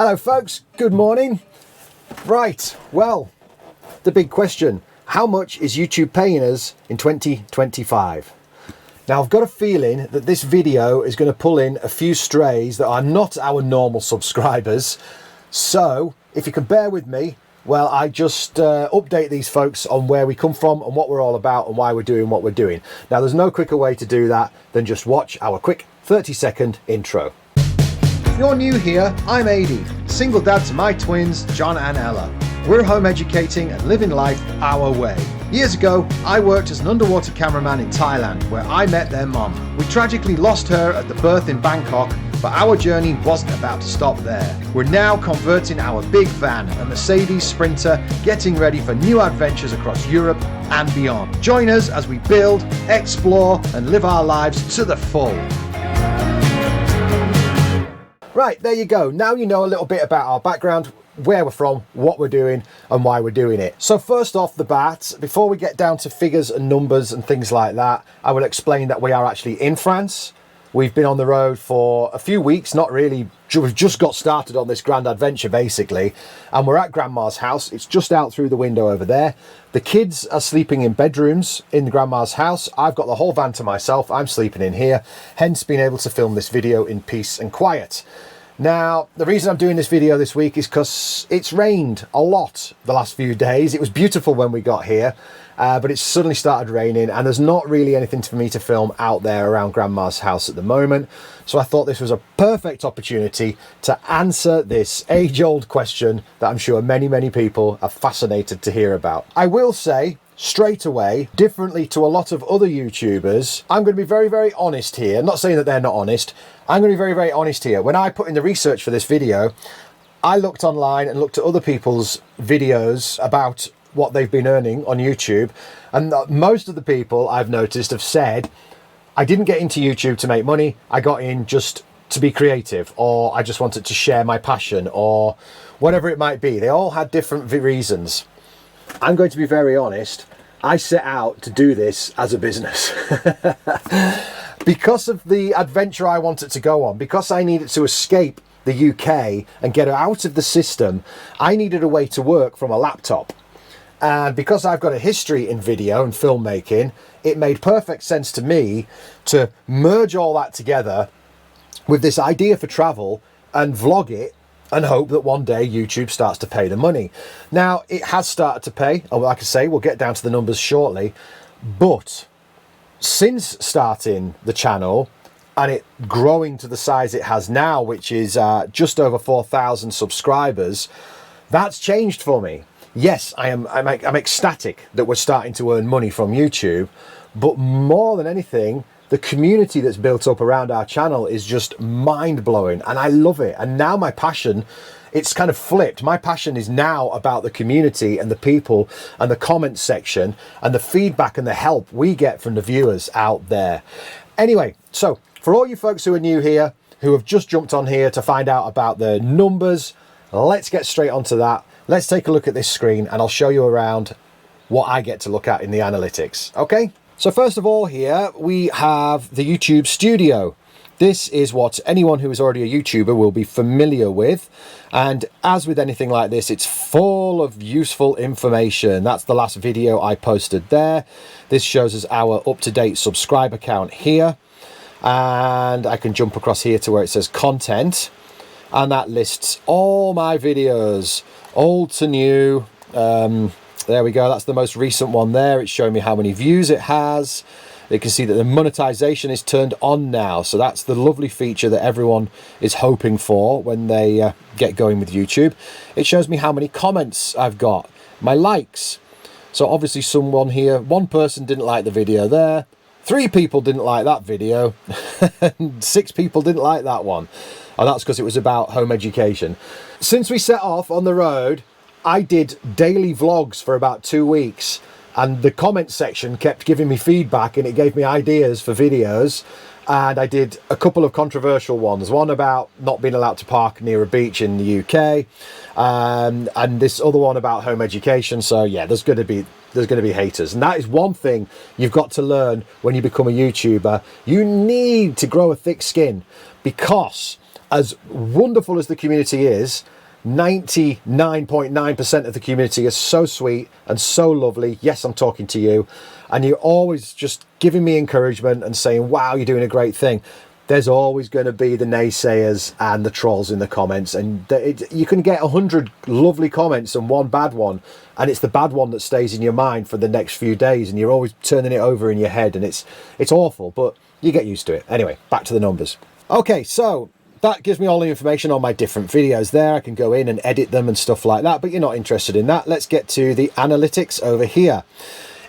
Hello folks, good morning. Right, well, the big question, how much is YouTube paying us in 2025? Now I've got a feeling that this video is going to pull in a few strays that are not our normal subscribers. So if you can bear with me, well, I just update these folks on where we come from and what we're all about and why we're doing what we're doing. Now there's no quicker way to do that than just watch our quick 30-second intro. If you're new here, I'm Adi, single dad to my twins, John and Ella. We're home educating and living life our way. Years ago, I worked as an underwater cameraman in Thailand, where I met their mom. We tragically lost her at the birth in Bangkok, but our journey wasn't about to stop there. We're now converting our big van, a Mercedes Sprinter, getting ready for new adventures across Europe and beyond. Join us as we build, explore, and live our lives to the full. Right, there you go. Now you know a little bit about our background, where we're from, what we're doing and why we're doing it. So first off the bat, before we get down to figures and numbers and things like that, I will explain that we are actually in France. We've been on the road for a few weeks, not really, we've just got started on this grand adventure basically, and we're at Grandma's house. It's just out through the window over there. The kids are sleeping in bedrooms in Grandma's house. I've got the whole van to myself. I'm sleeping in here, hence being able to film this video in peace and quiet. Now, the reason I'm doing this video this week is because it's rained a lot the last few days. It was beautiful when we got here, but it's suddenly started raining and there's not really anything for me to film out there around Grandma's house at the moment. So I thought this was a perfect opportunity to answer this age-old question that I'm sure many people are fascinated to hear about. I will say, straight away, differently to a lot of other YouTubers, I'm going to be very honest here. I'm not saying that they're not honest. I'm going to be very honest here. When I put in the research for this video, I looked online and looked at other people's videos about what they've been earning on YouTube, and most of the people I've noticed have said, I didn't get into YouTube to make money, I got in just to be creative, or I just wanted to share my passion, or whatever it might be. They all had different reasons. I'm going to be very honest, I set out to do this as a business. Because of the adventure I wanted to go on, because I needed to escape the UK and get out of the system, I needed a way to work from a laptop. And because I've got a history in video and filmmaking, it made perfect sense to me to merge all that together with this idea for travel and vlog it and hope that one day YouTube starts to pay the money. Now, it has started to pay, and like I say, we'll get down to the numbers shortly, but since starting the channel and it growing to the size it has now, which is just over 4,000 subscribers, that's changed for me. Yes, I'm ecstatic that we're starting to earn money from YouTube, but more than anything, the community that's built up around our channel is just mind-blowing and I love it. And now my passion, it's kind of flipped. My passion is now about the community and the people and the comments section and the feedback and the help we get from the viewers out there. Anyway, so for all you folks who are new here, who have just jumped on here to find out about the numbers, let's get straight onto that. Let's take a look at this screen and I'll show you around what I get to look at in the analytics, okay? So first of all here, we have the YouTube Studio. This is what anyone who is already a YouTuber will be familiar with. And as with anything like this, it's full of useful information. That's the last video I posted there. This shows us our up-to-date subscriber count here. And I can jump across here to where it says content. And that lists all my videos, old to new. There we go, that's the most recent one there. It's showing me how many views it has. You can see that the monetization is turned on now. So that's the lovely feature that everyone is hoping for when they get going with YouTube. It shows me how many comments I've got, my likes. So obviously someone here, one person didn't like the video there, 3 people didn't like that video, and 6 people didn't like that one. And that's because it was about home education. Since we set off on the road, I did daily vlogs for about 2 weeks and the comment section kept giving me feedback and it gave me ideas for videos. And I did a couple of controversial ones, one about not being allowed to park near a beach in the UK, and this other one about home education. So yeah, there's going to be haters, and that is one thing you've got to learn when you become a YouTuber. You need to grow a thick skin, because as wonderful as the community is, 99.9% of the community is so sweet and so lovely. Yes, I'm talking to you. And you're always just giving me encouragement and saying, wow, you're doing a great thing. There's always going to be the naysayers and the trolls in the comments. And you can get 100 lovely comments and one bad one. And it's the bad one that stays in your mind for the next few days. And you're always turning it over in your head. And it's awful, but you get used to it. Anyway, back to the numbers. Okay, so that gives me all the information on my different videos there. I can go in and edit them and stuff like that, but you're not interested in that. Let's get to the analytics over here.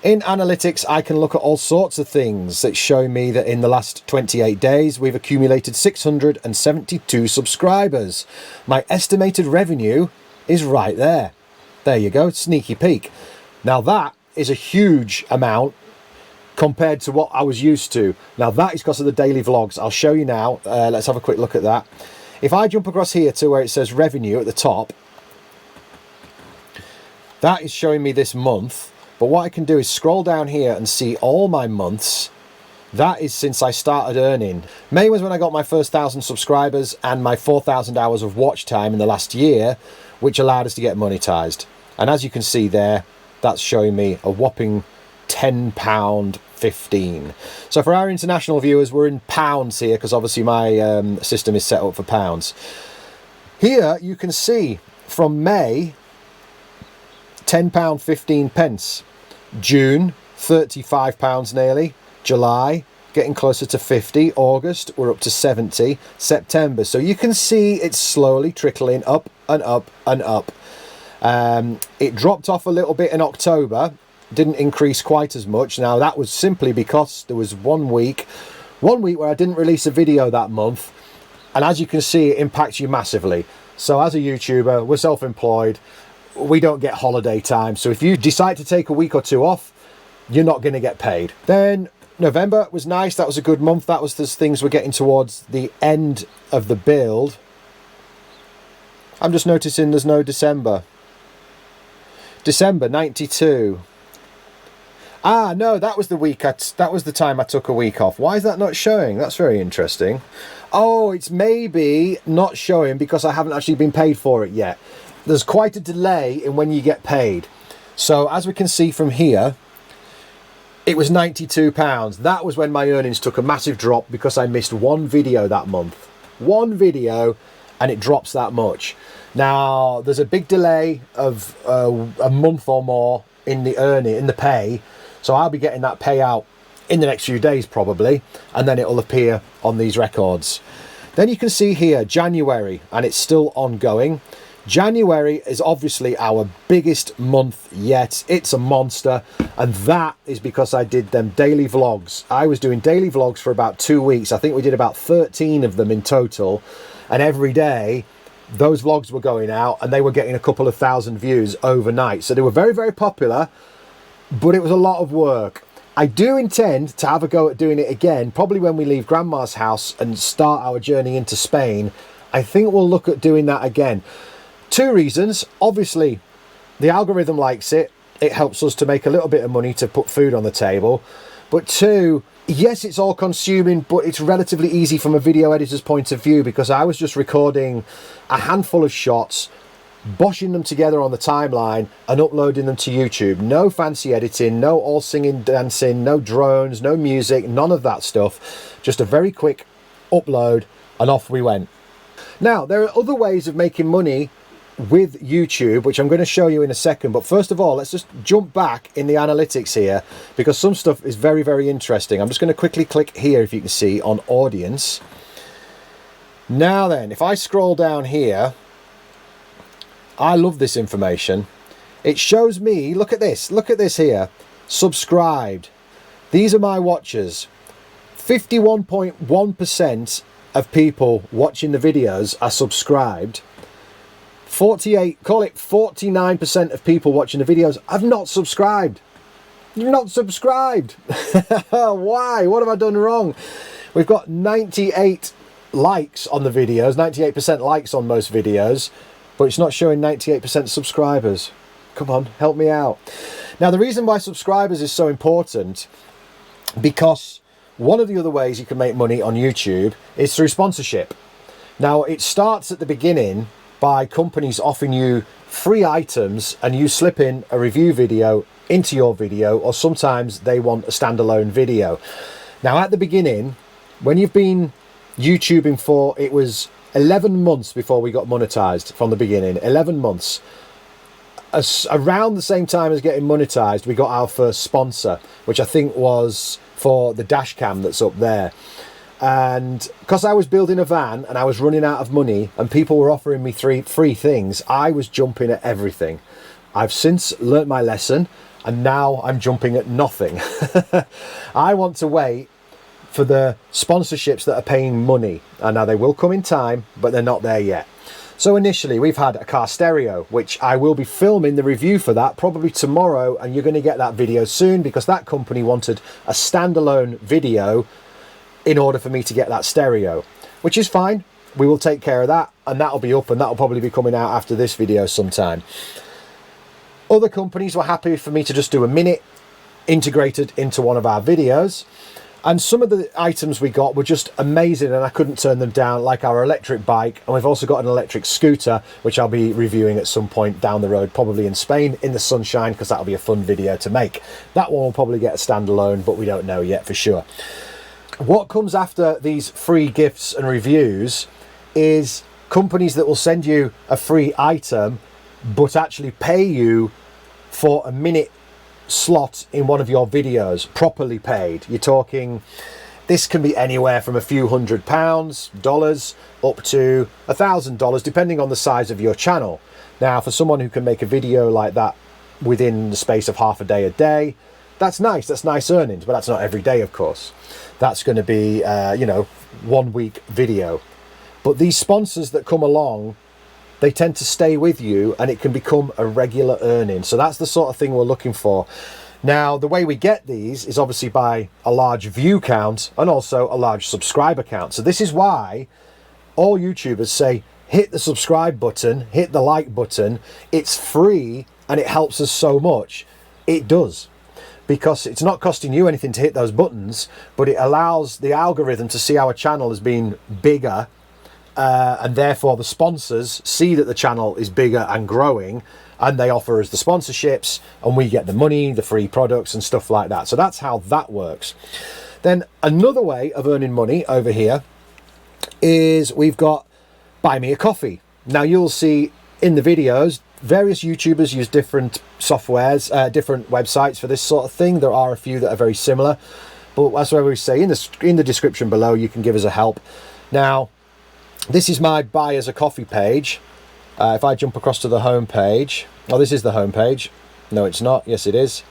In analytics, I can look at all sorts of things that show me that in the last 28 days, we've accumulated 672 subscribers. My estimated revenue is right there. There you go, sneaky peek. Now that is a huge amount compared to what I was used to. Now that is because of the daily vlogs. I'll show you now. Let's have a quick look at that. If I jump across here to where it says revenue at the top, that is showing me this month. But what I can do is scroll down here and see all my months. That is since I started earning. May was when I got my first 1,000 subscribers and my 4,000 hours of watch time in the last year, which allowed us to get monetized. And as you can see there, that's showing me a whopping £10.15. So for our international viewers, we're in pounds here because obviously my system is set up for pounds. Here you can see from May, £10.15. June, £35 nearly. July, getting closer to 50. August, we're up to 70. September, so you can see it's slowly trickling up and up and up. It dropped off a little bit in October, didn't increase quite as much. Now that was simply because there was one week where I didn't release a video that month, and as you can see, it impacts you massively. So as a YouTuber, we're self-employed, we don't get holiday time, so if you decide to take a week or two off, you're not going to get paid. Then November was nice, that was a good month. That was as things were getting towards the end of the build. I'm just noticing there's no December. December 92. Ah no, that was the week that was the time I took a week off. Why is that not showing? That's very interesting. Oh, it's maybe not showing because I haven't actually been paid for it yet. There's quite a delay in when you get paid. So as we can see from here, it was £92. That was when my earnings took a massive drop because I missed one video that month. One video, and it drops that much. Now there's a big delay of a month or more in the pay. So I'll be getting that payout in the next few days probably, and then it'll appear on these records. Then you can see here January, and it's still ongoing. January is obviously our biggest month yet. It's a monster, and that is because I did them daily vlogs. I was doing daily vlogs for about 2 weeks. I think we did about 13 of them in total, and every day those vlogs were going out and they were getting a couple of thousand views overnight. So they were very, very popular, but it was a lot of work. I do intend to have a go at doing it again, probably when we leave Grandma's house and start our journey into Spain. I think we'll look at doing that again. 2 reasons. Obviously, the algorithm likes it. It helps us to make a little bit of money to put food on the table. But 2, yes, it's all consuming, but it's relatively easy from a video editor's point of view because I was just recording a handful of shots, boshing them together on the timeline and uploading them to YouTube. No fancy editing, no all singing, dancing, no drones, no music, none of that stuff. Just a very quick upload and off we went. Now, there are other ways of making money with YouTube, which I'm going to show you in a second, but first of all, let's just jump back in the analytics here because some stuff is very, very interesting. I'm just going to quickly click here, if you can see, on audience. Now then, if I scroll down here, I love this information. It shows me, look at this here, subscribed. These are my watchers. 51.1% of people watching the videos are subscribed. 49% of people watching the videos have not subscribed. You're not subscribed. Why? What have I done wrong? We've got 98 likes on the videos, 98% likes on most videos, but it's not showing 98% subscribers. Come on, help me out. Now, the reason why subscribers is so important, because one of the other ways you can make money on YouTube is through sponsorship. Now, it starts at the beginning by companies offering you free items, and you slip in a review video into your video, or sometimes they want a standalone video. Now, at the beginning, when you've been YouTubing for, it was 11 months before we got monetized from the beginning, 11 months. Around the same time as getting monetized, we got our first sponsor, which I think was for the dash cam that's up there. And because I was building a van and I was running out of money and people were offering me free things, I was jumping at everything. I've since learnt my lesson, and now I'm jumping at nothing. I want to wait for the sponsorships that are paying money, and now they will come in time, but they're not there yet. So initially we've had a car stereo, which I will be filming the review for that probably tomorrow, and you're going to get that video soon, because that company wanted a standalone video in order for me to get that stereo, which is fine. We will take care of that, and that'll be up, and that'll probably be coming out after this video sometime. Other companies were happy for me to just do a minute integrated into one of our videos, and some of the items we got were just amazing and I couldn't turn them down, like our electric bike, and we've also got an electric scooter which I'll be reviewing at some point down the road, probably in Spain in the sunshine, because that'll be a fun video to make. That one will probably get a standalone, but we don't know yet for sure. What comes after these free gifts and reviews is companies that will send you a free item but actually pay you for a minute slot in one of your videos, properly paid. You're talking, this can be anywhere from a few $100, up to $1,000, depending on the size of your channel. Now, for someone who can make a video like that within the space of half a day, that's nice. That's nice earnings, but that's not every day, of course. That's going to be, you know, 1 week video. But these sponsors that come along, they tend to stay with you, and it can become a regular earning. So that's the sort of thing we're looking for. Now, the way we get these is obviously by a large view count and also a large subscriber count. So this is why all YouTubers say, hit the subscribe button, hit the like button. It's free and it helps us so much. It does, because it's not costing you anything to hit those buttons, but it allows the algorithm to see our channel as being bigger, and therefore the sponsors see that the channel is bigger and growing, and they offer us the sponsorships, and we get the money, the free products and stuff like that. So that's how that works. Then another way of earning money over here is we've got Buy Me a Coffee. Now, you'll see in the videos various YouTubers use different softwares, different websites for this sort of thing. There are a few that are very similar, but as I always say, in the description below you can give us a help. Now, this is my Buy Us a Coffee page. If I jump across to the home page, oh, this is the home page. No, it's not. Yes, it is.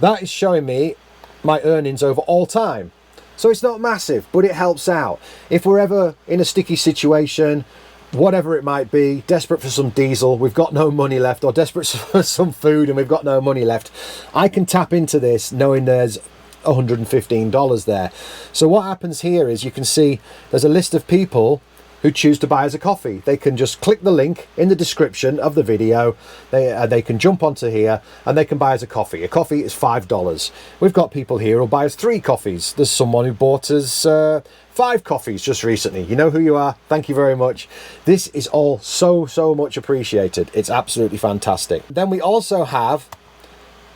That is showing me my earnings over all time. So it's not massive, but it helps out. If we're ever in a sticky situation, whatever it might be, desperate for some diesel, we've got no money left, or desperate for some food and we've got no money left, I can tap into this knowing there's $115 there. So what happens here is you can see there's a list of people who choose to buy us a coffee. They can just click the link in the description of the video. They can jump onto here and they can buy us a coffee. A coffee is $5. We've got people here who'll buy us 3 coffees. There's someone who bought us 5 coffees just recently. You know who you are. Thank you very much. This is all so much appreciated. It's absolutely fantastic. Then we also have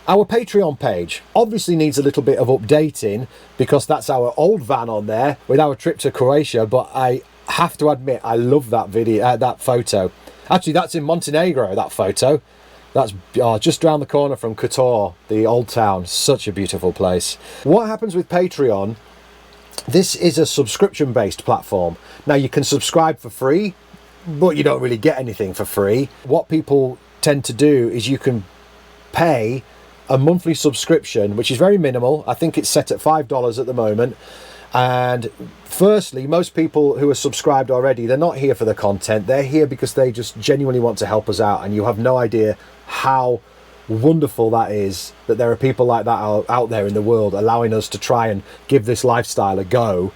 our Patreon page. Obviously needs a little bit of updating because that's our old van on there with our trip to Croatia, but I have to admit I love that video, that photo. Actually, that's in Montenegro, that photo. That's just around the corner from Kotor, the old town. Such a beautiful place. What happens with Patreon, this is a subscription-based platform. Now, you can subscribe for free, but you don't really get anything for free. What people tend to do is you can pay a monthly subscription, which is very minimal. I think it's set at $5 at the moment. And firstly, most people who are subscribed already, they're not here for the content. They're here because they just genuinely want to help us out. And you have no idea how wonderful that is, that there are people like that out there in the world allowing us to try and give this lifestyle a go.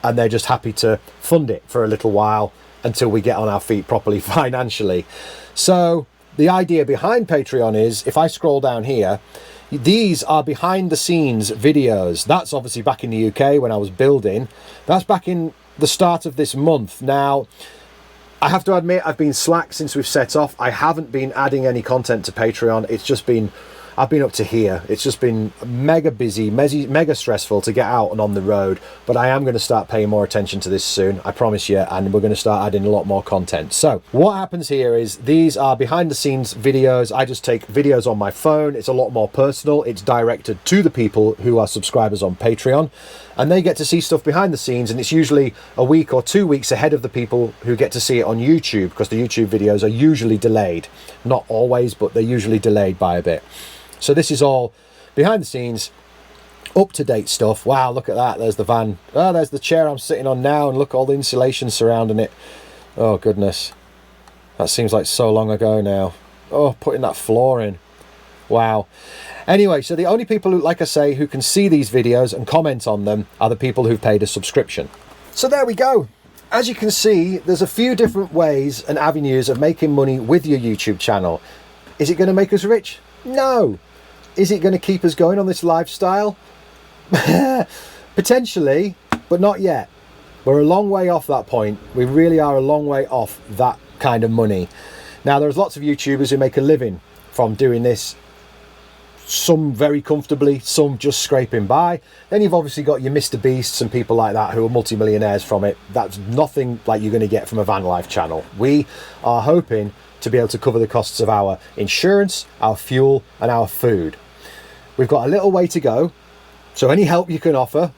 And they're just happy to fund it for a little while until we get on our feet properly financially. So the idea behind Patreon is, if I scroll down here, these are behind the scenes videos. That's obviously back in the UK when I was building. That's back in the start of this month. Now, I have to admit, I've been slack since we've set off. I haven't been adding any content to Patreon. It's just been, I've been up to here. It's just been mega busy, mega stressful to get out and on the road. But I am going to start paying more attention to this soon, I promise you. And we're going to start adding a lot more content. So what happens here is these are behind the scenes videos. I just take videos on my phone. It's a lot more personal. It's directed to the people who are subscribers on Patreon. And they get to see stuff behind the scenes, and it's usually a week or 2 weeks ahead of the people who get to see it on YouTube, because the YouTube videos are usually delayed. Not always, but they're usually delayed by a bit. So this is all behind the scenes, up-to-date stuff. Wow, look at that. There's the van. Oh, there's the chair I'm sitting on now, and look, all the insulation surrounding it. Oh, goodness. That seems like so long ago now. Oh, putting that floor in. Wow. Anyway, so the only people who, like I say, who can see these videos and comment on them are the people who've paid a subscription. So there we go. As you can see, there's a few different ways and avenues of making money with your YouTube channel. Is it going to make us rich? No. Is it going to keep us going on this lifestyle? Potentially, but not yet. We're a long way off that point. We really are a long way off that kind of money. Now, there's lots of YouTubers who make a living from doing this. Some very comfortably, some just scraping by. Then you've obviously got your Mr. Beasts and people like that who are multimillionaires from it. That's nothing like you're going to get from a van life channel. We are hoping to be able to cover the costs of our insurance, our fuel, and our food. We've got a little way to go, so any help you can offer,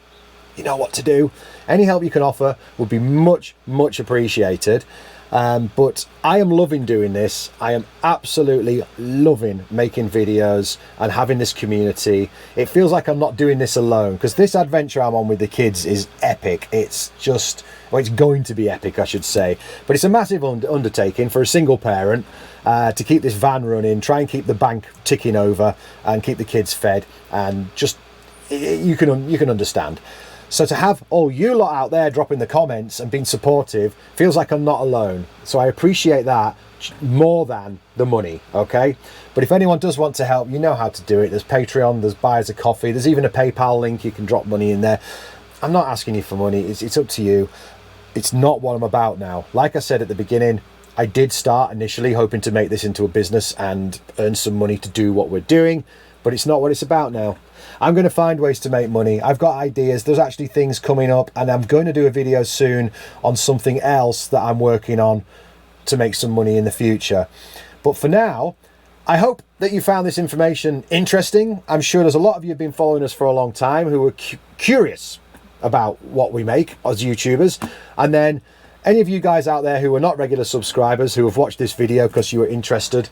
you know what to do. Any help you can offer would be much, much appreciated. But I am loving doing this. I am absolutely loving making videos and having this community. It feels like I'm not doing this alone, because this adventure I'm on with the kids is epic. It's just, well, it's going to be epic, I should say. But it's a massive undertaking for a single parent to keep this van running, try and keep the bank ticking over and keep the kids fed, and just, you can understand. So to have all you lot out there dropping the comments and being supportive feels like I'm not alone. So I appreciate that more than the money, okay? But if anyone does want to help, you know how to do it. There's Patreon, there's Buy Us a Coffee, there's even a PayPal link. You can drop money in there. I'm not asking you for money. It's up to you. It's not what I'm about now. Like I said at the beginning, I did start initially hoping to make this into a business and earn some money to do what we're doing, but it's not what it's about now. I'm going to find ways to make money. I've got ideas. There's actually things coming up, and I'm going to do a video soon on something else that I'm working on to make some money in the future. But for now, I hope that you found this information interesting. I'm sure there's a lot of you who've been following us for a long time who are curious about what we make as YouTubers. And then any of you guys out there who are not regular subscribers who have watched this video because you were interested,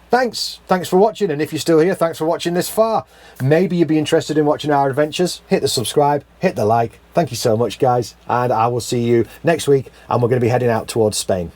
thanks for watching. And if you're still here, thanks for watching this far. Maybe you'd be interested in watching our adventures. Hit the subscribe, hit the like. Thank you so much, guys, and I will see you next week, and we're going to be heading out towards Spain.